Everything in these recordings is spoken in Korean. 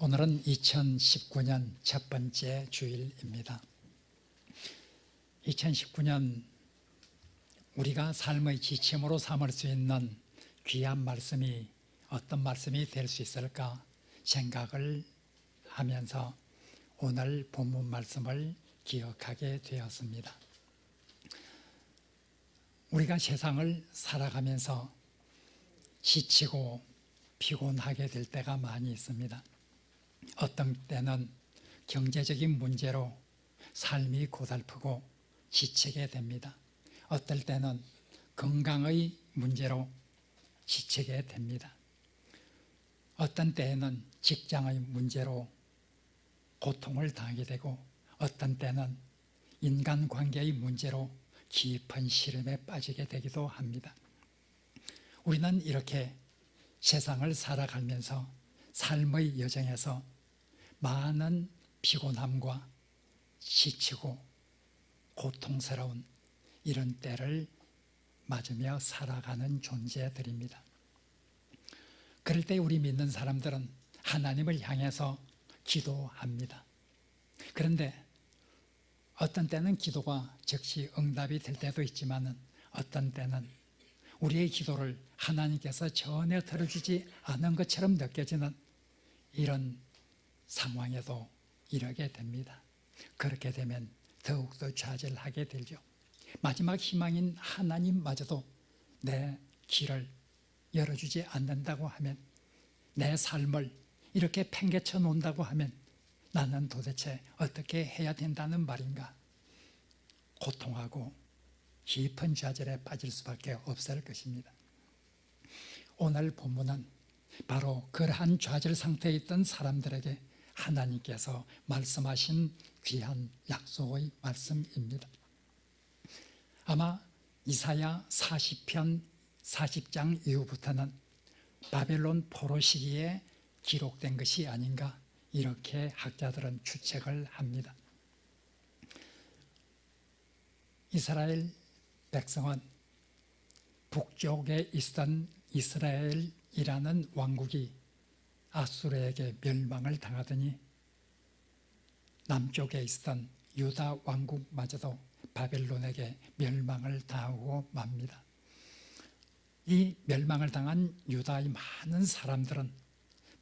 오늘은 2019년 첫 번째 주일입니다. 2019년 우리가 삶의 지침으로 삼을 수 있는 귀한 말씀이 어떤 말씀이 될 수 있을까 생각을 하면서 오늘 본문 말씀을 기억하게 되었습니다. 우리가 세상을 살아가면서 지치고 피곤하게 될 때가 많이 있습니다. 어떤 때는 경제적인 문제로 삶이 고달프고 지치게 됩니다. 어떨 때는 건강의 문제로 지치게 됩니다. 어떤 때에는 직장의 문제로 고통을 당하게 되고 어떤 때는 인간관계의 문제로 깊은 시름에 빠지게 되기도 합니다. 우리는 이렇게 세상을 살아가면서 삶의 여정에서 많은 피곤함과 지치고 고통스러운 이런 때를 맞으며 살아가는 존재들입니다. 그럴 때 우리 믿는 사람들은 하나님을 향해서 기도합니다. 그런데 어떤 때는 기도가 즉시 응답이 될 때도 있지만 어떤 때는 우리의 기도를 하나님께서 전혀 들어주지 않은 것처럼 느껴지는 이런 상황에도 이르게 됩니다. 그렇게 되면 더욱더 좌절하게 되죠. 마지막 희망인 하나님마저도 내 길을 열어주지 않는다고 하면, 내 삶을 이렇게 팽개쳐 놓는다고 하면 나는 도대체 어떻게 해야 된다는 말인가? 고통하고 깊은 좌절에 빠질 수밖에 없을 것입니다. 오늘 본문은 바로 그러한 좌절 상태에 있던 사람들에게 하나님께서 말씀하신 귀한 약속의 말씀입니다. 아마 이사야 40편 40장 이후부터는 바벨론 포로 시기에 기록된 것이 아닌가, 이렇게 학자들은 추측을 합니다. 이스라엘 백성은 북쪽에 있던 이스라엘이라는 왕국이 아수르에게 멸망을 당하더니 남쪽에 있던 유다 왕국마저도 바벨론에게 멸망을 당하고 맙니다. 이 멸망을 당한 유다의 많은 사람들은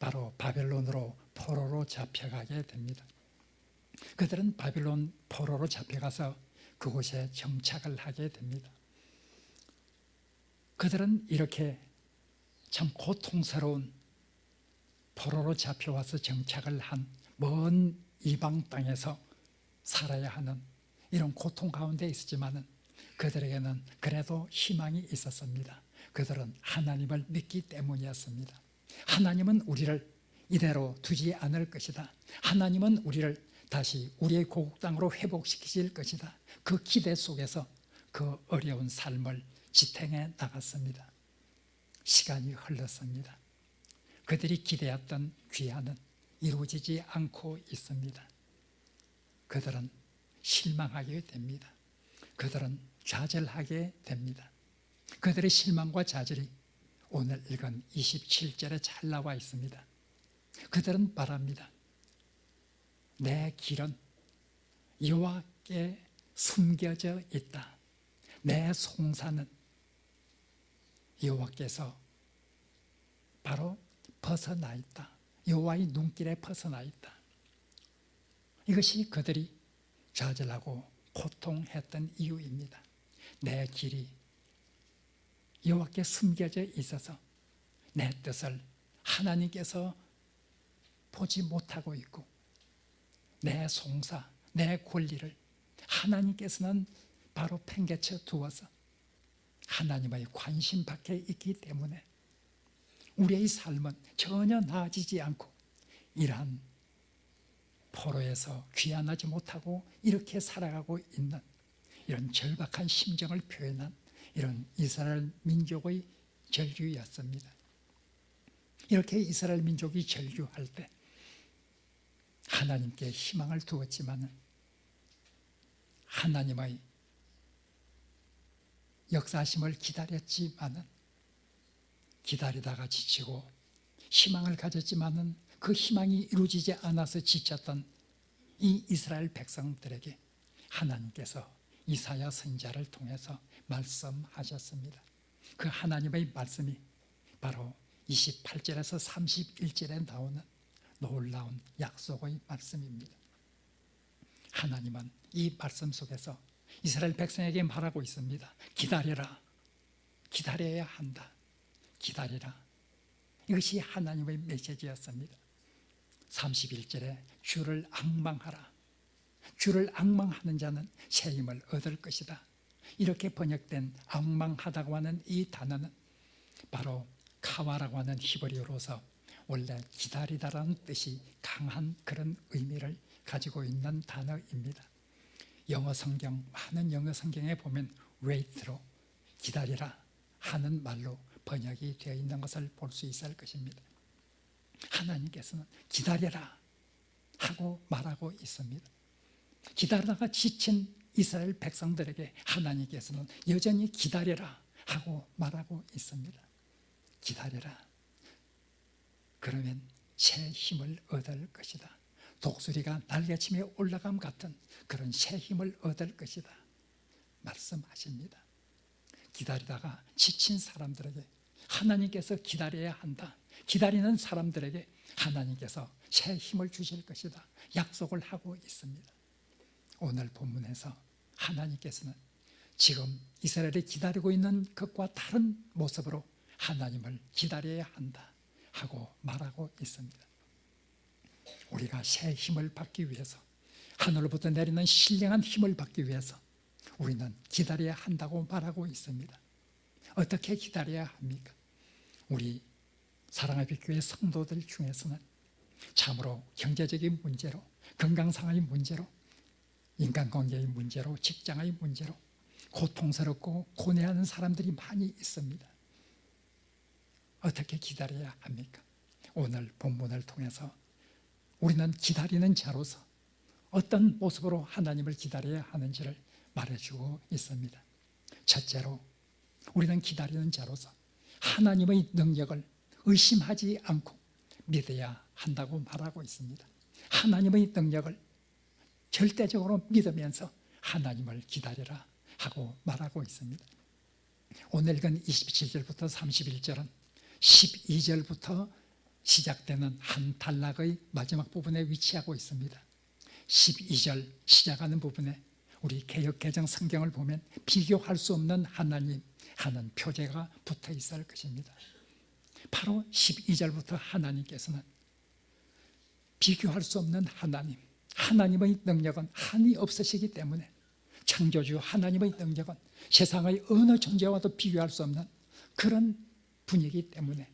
바로 바벨론으로 포로로 잡혀가게 됩니다. 그들은 바벨론 포로로 잡혀가서 그곳에 정착을 하게 됩니다. 그들은 이렇게 참 고통스러운 포로로 잡혀와서 정착을 한 먼 이방 땅에서 살아야 하는 이런 고통 가운데 있었지만 그들에게는 그래도 희망이 있었습니다. 그들은 하나님을 믿기 때문이었습니다. 하나님은 우리를 이대로 두지 않을 것이다. 하나님은 우리를 다시 우리의 고국 땅으로 회복시키실 것이다. 그 기대 속에서 그 어려운 삶을 지탱해 나갔습니다. 시간이 흘렀습니다. 그들이 기대했던 귀환은 이루어지지 않고 있습니다. 그들은 실망하게 됩니다. 그들은 좌절하게 됩니다. 그들의 실망과 좌절이 오늘 읽은 27절에 잘 나와 있습니다. 그들은 말합니다. 내 길은 여호와께 숨겨져 있다. 내 송사는 여호와께서 바로 벗어나 있다. 여호와의 눈길에 벗어나 있다. 이것이 그들이 좌절하고 고통했던 이유입니다. 내 길이 여호와께 숨겨져 있어서 내 뜻을 하나님께서 보지 못하고 있고, 내 송사, 내 권리를 하나님께서는 바로 팽개쳐 두어서 하나님의 관심 밖에 있기 때문에 우리의 삶은 전혀 나아지지 않고 이러한 포로에서 귀환하지 못하고 이렇게 살아가고 있는 이런 절박한 심정을 표현한 이런 이스라엘 민족의 절규였습니다. 이렇게 이스라엘 민족이 절규할 때 하나님께 희망을 두었지만 하나님의 역사하심을 기다렸지만 기다리다가 지치고 희망을 가졌지만은 그 희망이 이루어지지 않아서 지쳤던 이 이스라엘 백성들에게 하나님께서 이사야 선지자를 통해서 말씀하셨습니다. 그 하나님의 말씀이 바로 28절에서 31절에 나오는 놀라운 약속의 말씀입니다. 하나님은 이 말씀 속에서 이스라엘 백성에게 말하고 있습니다. 기다려라. 기다려야 한다. 기다리라. 이것이 하나님의 메시지였습니다. 31절에 주를 앙망하라. 주를 앙망하는 자는 새 힘을 얻을 것이다. 이렇게 번역된 앙망하다고 하는 이 단어는 바로 카와라고 하는 히브리어로서 원래 기다리다라는 뜻이 강한 그런 의미를 가지고 있는 단어입니다. 영어 성경, 많은 영어 성경에 보면 wait로 기다리라 하는 말로 번역이 되어 있는 것을 볼 수 있을 것입니다. 하나님께서는 기다려라 하고 말하고 있습니다. 기다리다가 지친 이스라엘 백성들에게 하나님께서는 여전히 기다려라 하고 말하고 있습니다. 기다려라. 그러면 새 힘을 얻을 것이다. 독수리가 날개치며 올라감 같은 그런 새 힘을 얻을 것이다. 말씀하십니다. 기다리다가 지친 사람들에게 하나님께서 기다려야 한다. 기다리는 사람들에게 하나님께서 새 힘을 주실 것이다. 약속을 하고 있습니다. 오늘 본문에서 하나님께서는 지금 이스라엘이 기다리고 있는 것과 다른 모습으로 하나님을 기다려야 한다 하고 말하고 있습니다. 우리가 새 힘을 받기 위해서, 하늘로부터 내리는 신령한 힘을 받기 위해서 우리는 기다려야 한다고 말하고 있습니다. 어떻게 기다려야 합니까? 우리 사랑의 빛교회 성도들 중에서는 참으로 경제적인 문제로, 건강상의 문제로, 인간관계의 문제로, 직장의 문제로 고통스럽고 고뇌하는 사람들이 많이 있습니다. 어떻게 기다려야 합니까? 오늘 본문을 통해서 우리는 기다리는 자로서 어떤 모습으로 하나님을 기다려야 하는지를 말해주고 있습니다. 첫째로 우리는 기다리는 자로서 하나님의 능력을 의심하지 않고 믿어야 한다고 말하고 있습니다. 하나님의 능력을 절대적으로 믿으면서 하나님을 기다려라 하고 말하고 있습니다. 오늘 읽은 27절부터 31절은 12절부터 시작되는 한 단락의 마지막 부분에 위치하고 있습니다. 12절 시작하는 부분에 우리 개역개정 성경을 보면 비교할 수 없는 하나님 하는 표제가 붙어 있을 것입니다. 바로 12절부터 하나님께서는 비교할 수 없는 하나님, 하나님의 능력은 한이 없으시기 때문에, 창조주 하나님의 능력은 세상의 어느 존재와도 비교할 수 없는 그런 분이기 때문에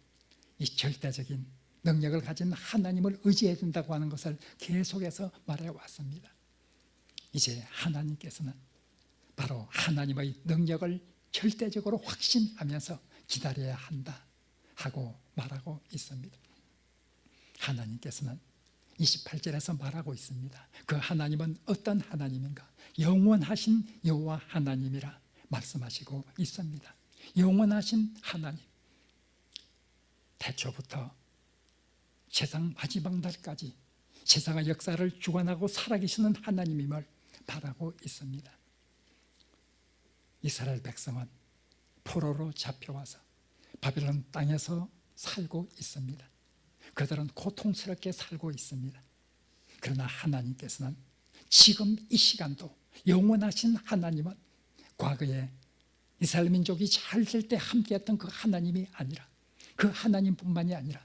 이 절대적인 능력을 가진 하나님을 의지해야 된다고 하는 것을 계속해서 말해왔습니다. 이제 하나님께서는 바로 하나님의 능력을 절대적으로 확신하면서 기다려야 한다 하고 말하고 있습니다. 하나님께서는 28절에서 말하고 있습니다. 그 하나님은 어떤 하나님인가? 영원하신 여호와 하나님이라 말씀하시고 있습니다. 영원하신 하나님, 태초부터 세상 마지막 날까지 세상의 역사를 주관하고 살아계시는 하나님임을 말하고 있습니다. 이스라엘 백성은 포로로 잡혀와서 바벨론 땅에서 살고 있습니다. 그들은 고통스럽게 살고 있습니다. 그러나 하나님께서는 지금 이 시간도 영원하신 하나님은 과거에 이스라엘 민족이 잘 될 때 함께했던 그 하나님이 아니라, 그 하나님뿐만이 아니라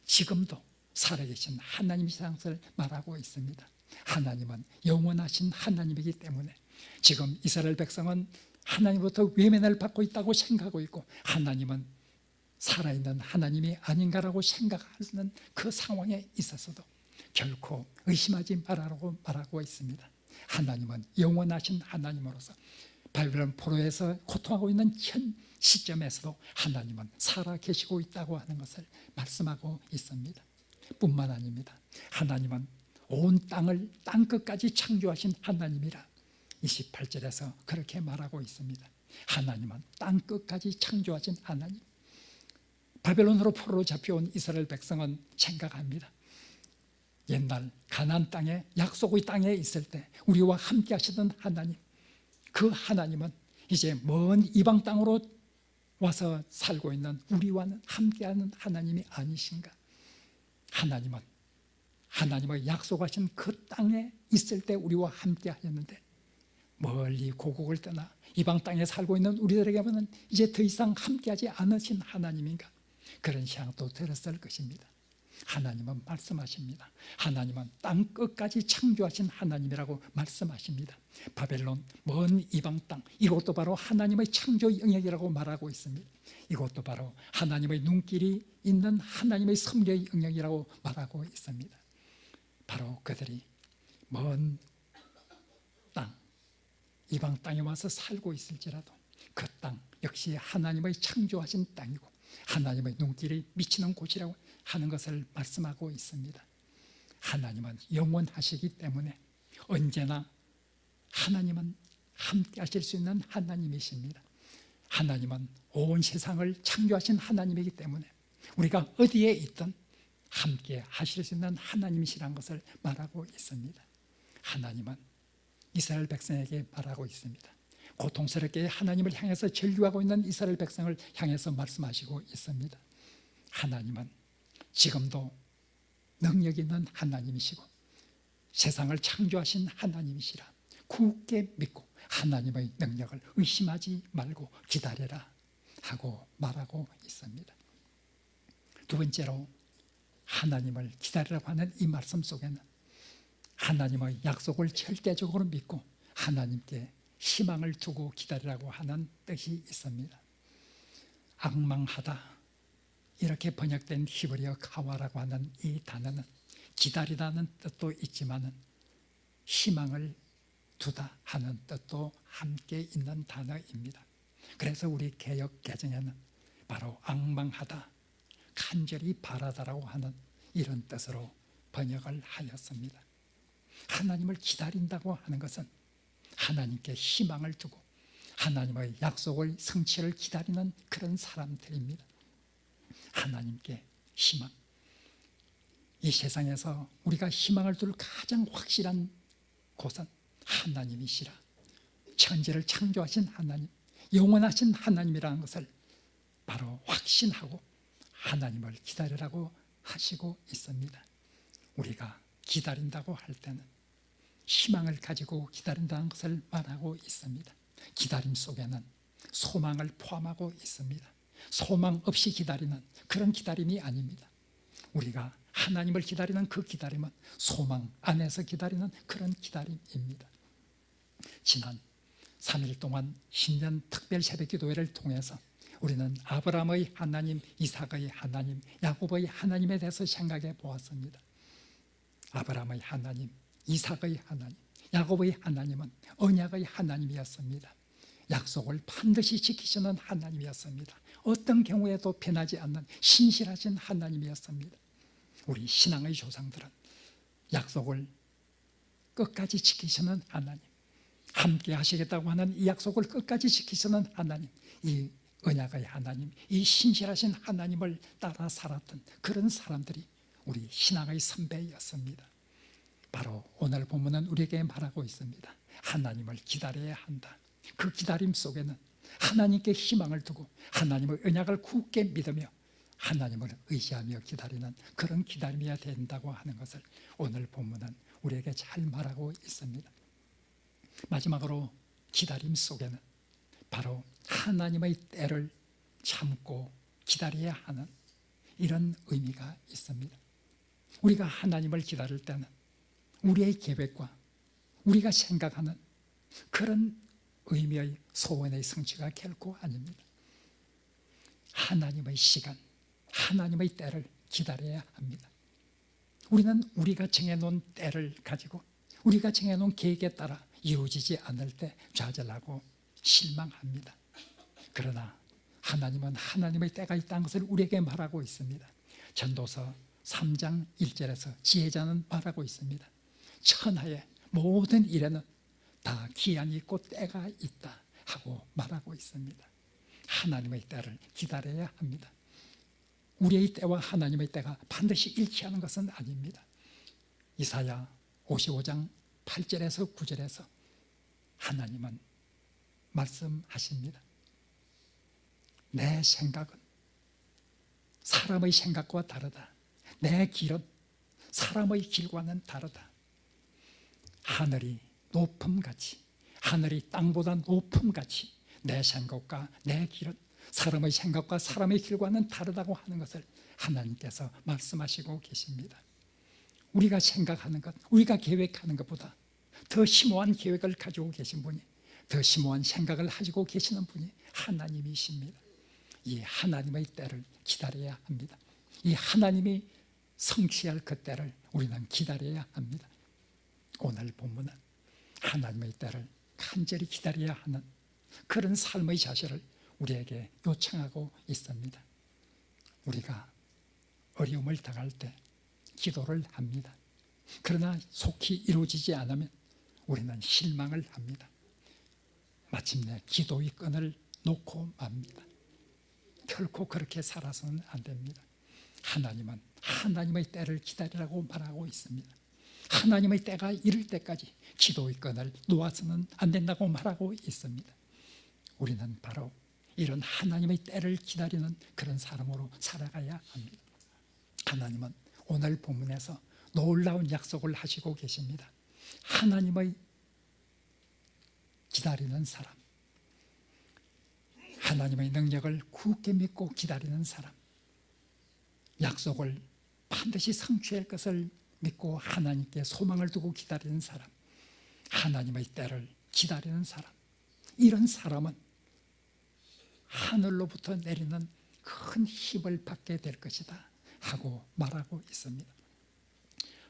지금도 살아계신 하나님이라는 것을 말하고 있습니다. 하나님은 영원하신 하나님이기 때문에 지금 이스라엘 백성은 하나님부터 외면을 받고 있다고 생각하고 있고, 하나님은 살아있는 하나님이 아닌가라고 생각하는 그 상황에 있어서도 결코 의심하지 말라고 말하고 있습니다. 하나님은 영원하신 하나님으로서 바벨론 포로에서 고통하고 있는 현 시점에서도 하나님은 살아계시고 있다고 하는 것을 말씀하고 있습니다. 뿐만 아닙니다. 하나님은 온 땅을 땅끝까지 창조하신 하나님이라 28절에서 그렇게 말하고 있습니다. 하나님은 땅끝까지 창조하신 하나님. 바벨론으로 포로로 잡혀온 이스라엘 백성은 생각합니다. 옛날 가나안 땅에, 약속의 땅에 있을 때 우리와 함께 하시던 하나님, 그 하나님은 이제 먼 이방 땅으로 와서 살고 있는 우리와는 함께하는 하나님이 아니신가? 하나님은 하나님의 약속하신 그 땅에 있을 때 우리와 함께 하셨는데 멀리 고국을 떠나 이방 땅에 살고 있는 우리들에게는 이제 더 이상 함께하지 않으신 하나님인가? 그런 생각도 들었을 것입니다. 하나님은 말씀하십니다. 하나님은 땅 끝까지 창조하신 하나님이라고 말씀하십니다. 바벨론 먼 이방 땅, 이것도 바로 하나님의 창조 영역이라고 말하고 있습니다. 이것도 바로 하나님의 눈길이 있는 하나님의 섭리의 영역이라고 말하고 있습니다. 바로 그들이 먼 땅, 이방 땅에 와서 살고 있을지라도 그 땅 역시 하나님의 창조하신 땅이고 하나님의 눈길이 미치는 곳이라고 하는 것을 말씀하고 있습니다. 하나님은 영원하시기 때문에 언제나 하나님은 함께 하실 수 있는 하나님이십니다. 하나님은 온 세상을 창조하신 하나님이기 때문에 우리가 어디에 있든 함께 하실 수 있는 하나님이시라는 것을 말하고 있습니다. 하나님은 이스라엘 백성에게 말하고 있습니다. 고통스럽게 하나님을 향해서 전류하고 있는 이스라엘 백성을 향해서 말씀하시고 있습니다. 하나님은 지금도 능력 있는 하나님이시고 세상을 창조하신 하나님이시라 굳게 믿고 하나님의 능력을 의심하지 말고 기다려라 하고 말하고 있습니다. 두 번째로 하나님을 기다리라고 하는 이 말씀 속에는 하나님의 약속을 절대적으로 믿고 하나님께 희망을 두고 기다리라고 하는 뜻이 있습니다. 앙망하다 이렇게 번역된 히브리어 카와라고 하는 이 단어는 기다리다는 뜻도 있지만 희망을 두다 하는 뜻도 함께 있는 단어입니다. 그래서 우리 개역 개정에는 바로 앙망하다, 간절히 바라다라고 하는 이런 뜻으로 번역을 하였습니다. 하나님을 기다린다고 하는 것은 하나님께 희망을 두고 하나님의 약속의 성취를 기다리는 그런 사람들입니다. 하나님께 희망, 이 세상에서 우리가 희망을 둘 가장 확실한 곳은 하나님이시라, 천지를 창조하신 하나님, 영원하신 하나님이라는 것을 바로 확신하고 하나님을 기다리라고 하시고 있습니다. 우리가 기다린다고 할 때는 희망을 가지고 기다린다는 것을 말하고 있습니다. 기다림 속에는 소망을 포함하고 있습니다. 소망 없이 기다리는 그런 기다림이 아닙니다. 우리가 하나님을 기다리는 그 기다림은 소망 안에서 기다리는 그런 기다림입니다. 지난 3일 동안 신년 특별 새벽 기도회를 통해서 우리는 아브라함의 하나님, 이삭의 하나님, 야곱의 하나님에 대해서 생각해 보았습니다. 아브라함의 하나님, 이삭의 하나님, 야곱의 하나님은 언약의 하나님이었습니다. 약속을 반드시 지키시는 하나님이었습니다. 어떤 경우에도 변하지 않는 신실하신 하나님이었습니다. 우리 신앙의 조상들은 약속을 끝까지 지키시는 하나님, 함께 하시겠다고 하는 이 약속을 끝까지 지키시는 하나님, 이 언약의 하나님, 이 신실하신 하나님을 따라 살았던 그런 사람들이 우리 신앙의 선배였습니다. 바로 오늘 본문은 우리에게 말하고 있습니다. 하나님을 기다려야 한다. 그 기다림 속에는 하나님께 희망을 두고 하나님의 언약을 굳게 믿으며 하나님을 의지하며 기다리는 그런 기다림이어야 된다고 하는 것을 오늘 본문은 우리에게 잘 말하고 있습니다. 마지막으로 기다림 속에는 바로 하나님의 때를 참고 기다려야 하는 이런 의미가 있습니다. 우리가 하나님을 기다릴 때는 우리의 계획과 우리가 생각하는 그런 의미의 소원의 성취가 결코 아닙니다. 하나님의 시간, 하나님의 때를 기다려야 합니다. 우리는 우리가 정해놓은 때를 가지고 우리가 정해놓은 계획에 따라 이루어지지 않을 때 좌절하고 실망합니다. 그러나 하나님은 하나님의 때가 있다는 것을 우리에게 말하고 있습니다. 전도서 3장 1절에서 지혜자는 말하고 있습니다. 천하의 모든 일에는 다 기한이 있고 때가 있다 하고 말하고 있습니다. 하나님의 때를 기다려야 합니다. 우리의 때와 하나님의 때가 반드시 일치하는 것은 아닙니다. 이사야 55장 8절에서 9절에서 하나님은 말씀하십니다. 내 생각은 사람의 생각과 다르다. 내 길은 사람의 길과는 다르다. 하늘이 높음같이, 하늘이 땅보다 높음같이 내 생각과 내 길은 사람의 생각과 사람의 길과는 다르다고 하는 것을 하나님께서 말씀하시고 계십니다. 우리가 생각하는 것, 우리가 계획하는 것보다 더 심오한 계획을 가지고 계신 분이, 더 심오한 생각을 가지고 계시는 분이 하나님이십니다. 이 하나님의 때를 기다려야 합니다. 이 하나님이 성취할 그 때를 우리는 기다려야 합니다. 오늘 본문은 하나님의 때를 간절히 기다려야 하는 그런 삶의 자세를 우리에게 요청하고 있습니다. 우리가 어려움을 당할 때 기도를 합니다. 그러나 속히 이루어지지 않으면 우리는 실망을 합니다. 마침내 기도의 끈을 놓고 맙니다. 결코 그렇게 살아서는 안 됩니다. 하나님은 하나님의 때를 기다리라고 말하고 있습니다. 하나님의 때가 이를 때까지 기도의 끈을 놓아서는 안 된다고 말하고 있습니다. 우리는 바로 이런 하나님의 때를 기다리는 그런 사람으로 살아가야 합니다. 하나님은 오늘 본문에서 놀라운 약속을 하시고 계십니다. 하나님의 기다리는 사람, 하나님의 능력을 굳게 믿고 기다리는 사람, 약속을 반드시 성취할 것을 믿고 하나님께 소망을 두고 기다리는 사람, 하나님의 때를 기다리는 사람, 이런 사람은 하늘로부터 내리는 큰 힘을 받게 될 것이다 하고 말하고 있습니다.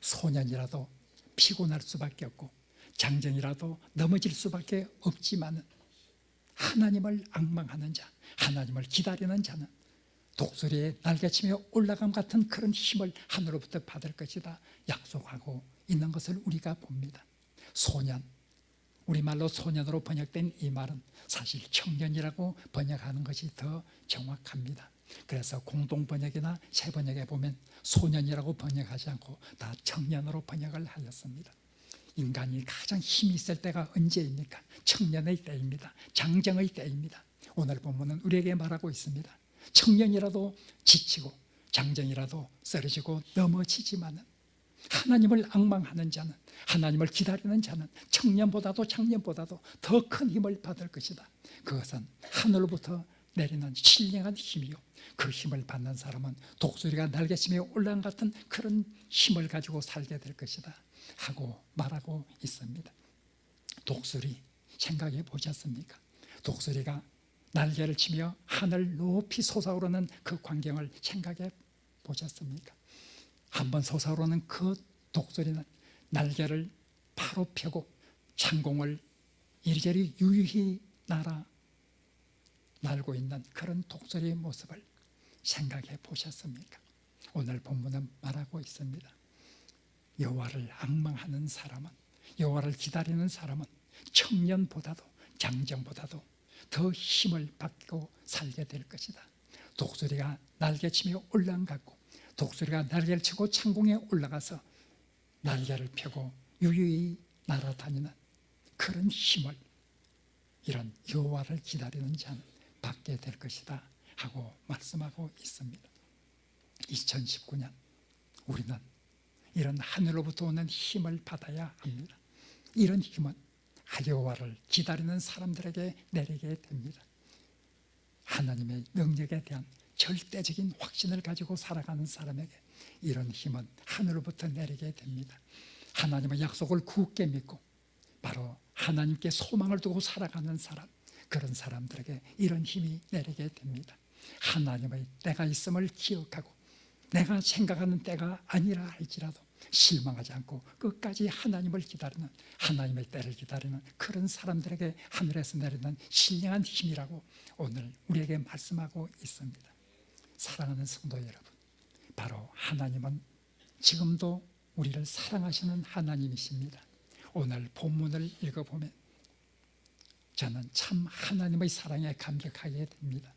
소년이라도 피곤할 수밖에 없고 장정이라도 넘어질 수밖에 없지만 하나님을 앙망하는 자, 하나님을 기다리는 자는 독수리에 날개치며 올라감 같은 그런 힘을 하늘로부터 받을 것이다 약속하고 있는 것을 우리가 봅니다. 소년, 우리말로 소년으로 번역된 이 말은 사실 청년이라고 번역하는 것이 더 정확합니다. 그래서 공동번역이나 새번역에 보면 소년이라고 번역하지 않고 다 청년으로 번역을 하였습니다. 인간이 가장 힘이 있을 때가 언제입니까? 청년의 때입니다. 장정의 때입니다. 오늘 본문은 우리에게 말하고 있습니다. 청년이라도 지치고 장정이라도 쓰러지고 넘어지지만은 하나님을 앙망하는 자는, 하나님을 기다리는 자는 청년보다도 장년보다도 더 큰 힘을 받을 것이다. 그것은 하늘로부터 내리는 신령한 힘이요, 그 힘을 받는 사람은 독수리가 날개치며 올라간 같은 그런 힘을 가지고 살게 될 것이다 하고 말하고 있습니다. 독수리 생각해 보셨습니까? 독수리가 날개를 치며 하늘 높이 솟아오르는 그 광경을 생각해 보셨습니까? 한번 솟아오르는 그 독수리는 날개를 바로 펴고 창공을 이리저리 유유히 날고 있는 그런 독수리의 모습을 생각해 보셨습니까? 오늘 본문은 말하고 있습니다. 여호와를 앙망하는 사람은, 여호와를 기다리는 사람은 청년보다도 장정보다도 더 힘을 받고 살게 될 것이다. 독수리가 날개치며 올라가고 독수리가 날개를 치고 창공에 올라가서 날개를 펴고 유유히 날아다니는 그런 힘을 이런 여호와를 기다리는 자는 받게 될 것이다 하고 말씀하고 있습니다. 2019년 우리는 이런 하늘로부터 오는 힘을 받아야 합니다. 이런 힘은 여호와를 기다리는 사람들에게 내리게 됩니다. 하나님의 능력에 대한 절대적인 확신을 가지고 살아가는 사람에게 이런 힘은 하늘로부터 내리게 됩니다. 하나님의 약속을 굳게 믿고 바로 하나님께 소망을 두고 살아가는 사람, 그런 사람들에게 이런 힘이 내리게 됩니다. 하나님의 때가 있음을 기억하고 내가 생각하는 때가 아니라 할지라도 실망하지 않고 끝까지 하나님을 기다리는, 하나님의 때를 기다리는 그런 사람들에게 하늘에서 내리는 신령한 힘이라고 오늘 우리에게 말씀하고 있습니다. 사랑하는 성도 여러분, 바로 하나님은 지금도 우리를 사랑하시는 하나님이십니다. 오늘 본문을 읽어보면 저는 참 하나님의 사랑에 감격하게 됩니다.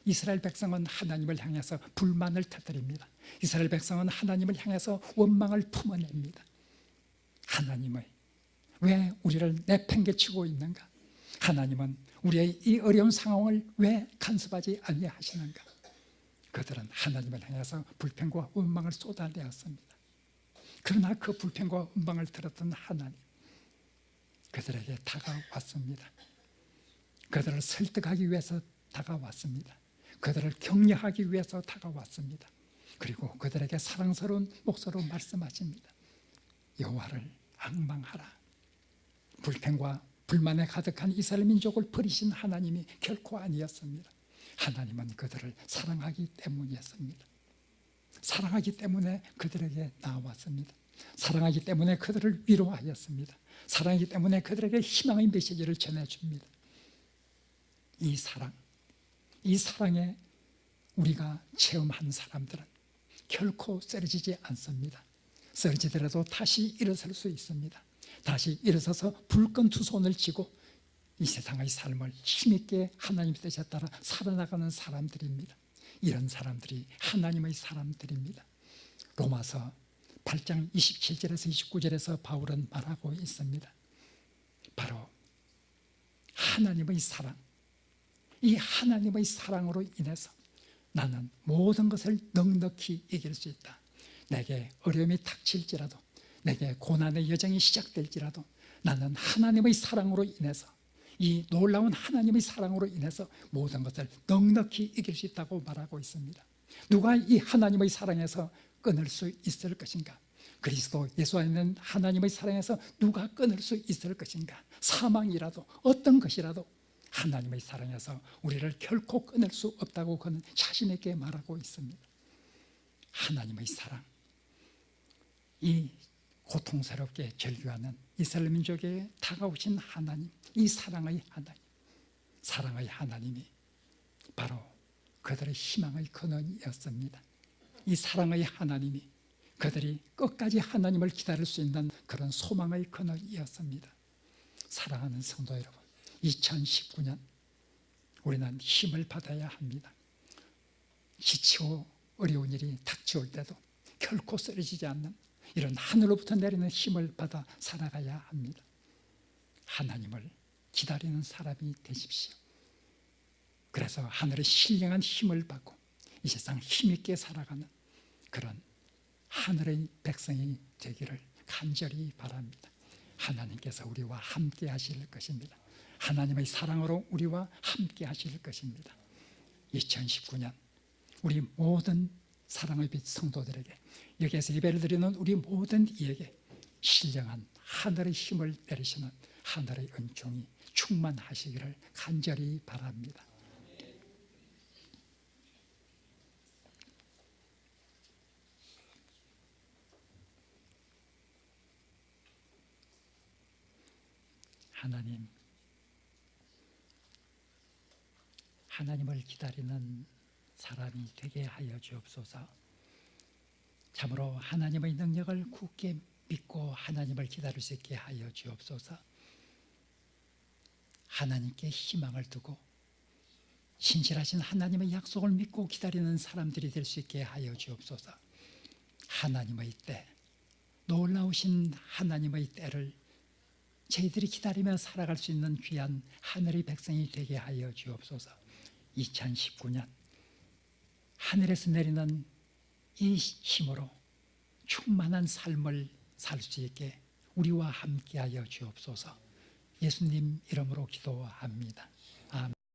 이스라엘 백성은 하나님을 향해서 불만을 터뜨립니다. 이스라엘 백성은 하나님을 향해서 원망을 품어냅니다. 하나님의 왜 우리를 내팽개치고 있는가? 하나님은 우리의 이 어려운 상황을 왜 간섭하지 아니하시는가? 그들은 하나님을 향해서 불평과 원망을 쏟아내었습니다. 그러나 그 불평과 원망을 들었던 하나님, 그들에게 다가왔습니다. 그들을 설득하기 위해서 다가왔습니다. 그들을 격려하기 위해서 다가왔습니다. 그리고 그들에게 사랑스러운 목소리로 말씀하십니다. 여호와를 앙망하라. 불평과 불만에 가득한 이스라엘 민족을 버리신 하나님이 결코 아니었습니다. 하나님은 그들을 사랑하기 때문이었습니다. 사랑하기 때문에 그들에게 나왔습니다. 사랑하기 때문에 그들을 위로하였습니다. 사랑하기 때문에 그들에게 희망의 메시지를 전해줍니다. 이 사랑, 이 사랑에 우리가 체험한 사람들은 결코 쓰러지지 않습니다. 쓰러지더라도 다시 일어설 수 있습니다. 다시 일어서서 불끈 두 손을 쥐고 이 세상의 삶을 힘있게 하나님 뜻에 따라 살아나가는 사람들입니다. 이런 사람들이 하나님의 사람들입니다. 로마서 8장 27절에서 29절에서 바울은 말하고 있습니다. 바로 하나님의 사랑, 이 하나님의 사랑으로 인해서 나는 모든 것을 넉넉히 이길 수 있다. 내게 어려움이 닥칠지라도, 내게 고난의 여정이 시작될지라도 나는 하나님의 사랑으로 인해서, 이 놀라운 하나님의 사랑으로 인해서 모든 것을 넉넉히 이길 수 있다고 말하고 있습니다. 누가 이 하나님의 사랑에서 끊을 수 있을 것인가? 그리스도 예수 안에 있는 하나님의 사랑에서 누가 끊을 수 있을 것인가? 사망이라도 어떤 것이라도 하나님의 사랑에서 우리를 결코 끊을 수 없다고 그는 자신 있게 말하고 있습니다. 하나님의 사랑, 이 고통스럽게 절규하는 이스라엘 민족에 다가오신 하나님, 이 사랑의 하나님, 사랑의 하나님이 바로 그들의 희망의 근원이었습니다. 이 사랑의 하나님이 그들이 끝까지 하나님을 기다릴 수 있는 그런 소망의 근원이었습니다. 사랑하는 성도 여러분, 2019년 우리는 힘을 받아야 합니다. 지치고 어려운 일이 닥쳐올 때도 결코 쓰러지지 않는 이런 하늘로부터 내리는 힘을 받아 살아가야 합니다. 하나님을 기다리는 사람이 되십시오. 그래서 하늘의 신령한 힘을 받고 이 세상 힘있게 살아가는 그런 하늘의 백성이 되기를 간절히 바랍니다. 하나님께서 우리와 함께 하실 것입니다. 하나님의 사랑으로 우리와 함께 하실 것입니다. 2019년 우리 모든 사랑의 빛 성도들에게, 여기에서 예배를 드리는 우리 모든 이에게 신령한 하늘의 힘을 내리시는 하늘의 은총이 충만하시기를 간절히 바랍니다. 하나님을 기다리는 사람이 되게 하여 주옵소서. 참으로 하나님의 능력을 굳게 믿고 하나님을 기다릴 수 있게 하여 주옵소서. 하나님께 희망을 두고 신실하신 하나님의 약속을 믿고 기다리는 사람들이 될 수 있게 하여 주옵소서. 하나님의 때, 놀라우신 하나님의 때를 저희들이 기다리며 살아갈 수 있는 귀한 하늘의 백성이 되게 하여 주옵소서. 2019년 하늘에서 내리는 이 힘으로 충만한 삶을 살 수 있게 우리와 함께하여 주옵소서. 예수님 이름으로 기도합니다. 아멘.